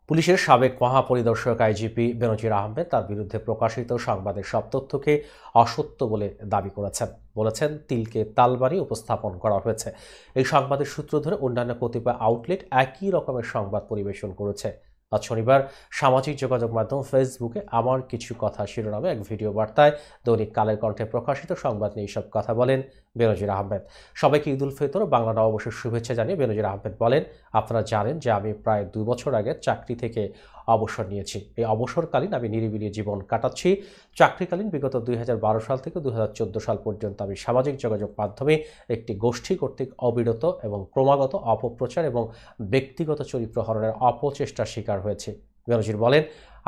পুলিশের সাবেক মহাপরিদর্শক আইজিপি বেনজির আহমেদ তার বিরুদ্ধে প্রকাশিত সংবাদের সব তথ্যকে অসত্য বলে দাবি বলেছেন তিলকে তালবাড়ি উপস্থাপন করা হয়েছে। এই সংবাদের সূত্র ধরে অন্যান্য কতিপয় আউটলেট একই রকমের সংবাদ পরিবেশন করেছে। আজ শনিবার সামাজিক যোগাযোগ মাধ্যম ফেসবুকে আমার কিছু কথা শিরোনামে এক ভিডিও বার্তায় দৈনিক কালের কণ্ঠে প্রকাশিত সংবাদ নিয়ে সব কথা বলেন বেনজির আহমেদ। সবাইকে ঈদ উল ফিতর ও বাংলা নববর্ষের শুভেচ্ছা জানিয়ে বেনজির আহমেদ বলেন, আপনারা জানেন যে আমি প্রায় 2 বছর আগে চাকরি থেকে অবসর নিয়েছি। এই অবসরকালীন আমি নিরিবিলি জীবন কাটাচ্ছি। চাকরিকালীন বিগত 2012 সাল থেকে 2014 সাল পর্যন্ত আমি সামাজিক যোগাযোগ মাধ্যমে একটি গোষ্ঠী কর্তৃক অবিরত এবং ক্রমাগত অপপ্রচার এবং ব্যক্তিগত চরিত্র হরণের অপচেষ্টার শিকার হয়েছে। বেনজির বলেন,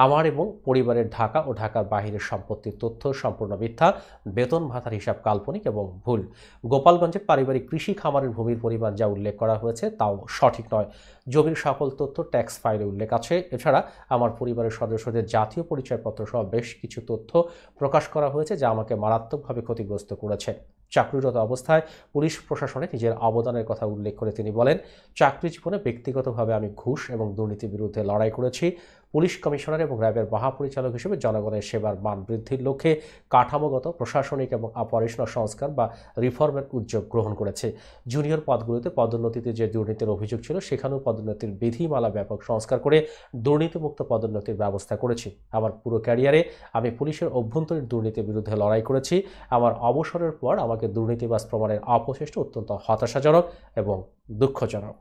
আমার এবং পরিবারের ঢাকা ও ঢাকার বাহিরের সম্পত্তির তথ্য সম্পূর্ণ মিথ্যা। বেতন ভাতার হিসাব কাল্পনিক এবং ভুল। গোপালগঞ্জের পারিবারিক কৃষি খামারের ভূমির পরিমাণ যা উল্লেখ করা হয়েছে তাও সঠিক নয়। জমির সকল তথ্য ট্যাক্স ফাইলে উল্লেখ আছে। এছাড়া আমার পরিবারের সদস্যদের জাতীয় পরিচয়পত্র সহ বেশ কিছু তথ্য প্রকাশ করা হয়েছে যা আমাকে মারাত্মকভাবে ক্ষতিগ্রস্ত করেছে। চাকরিরত অবস্থায় পুলিশ প্রশাসনে নিজের অবদানের কথা উল্লেখ করে তিনি বলেন, চাকরি জীবনে ব্যক্তিগতভাবে আমি ঘুষ এবং দুর্নীতির বিরুদ্ধে লড়াই করেছি। পুলিশ কমিশনার এবং র্যাবের মহাপরিচালক হিসেবে জনগণের সেবার মান বৃদ্ধির লক্ষ্যে কাঠামোগত, প্রশাসনিক এবং অপারেশনাল সংস্কার বা রিফর্মের উদ্যোগ গ্রহণ করেছে। জুনিয়র পদগুলোতে পদোন্নতিতে যে দুর্নীতির অভিযোগ ছিল সেখানেও পদোন্নতির বিধিমালা ব্যাপক সংস্কার করে দুর্নীতিমুক্ত পদোন্নতির ব্যবস্থা করেছি। আমার পুরো ক্যারিয়ারে আমি পুলিশের অভ্যন্তরীণ দুর্নীতির বিরুদ্ধে লড়াই করেছি। আমার অবসরের পর আমাকে দুর্নীতিবাজ প্রমাণের অপচেষ্টা অত্যন্ত হতাশাজনক এবং দুঃখজনক।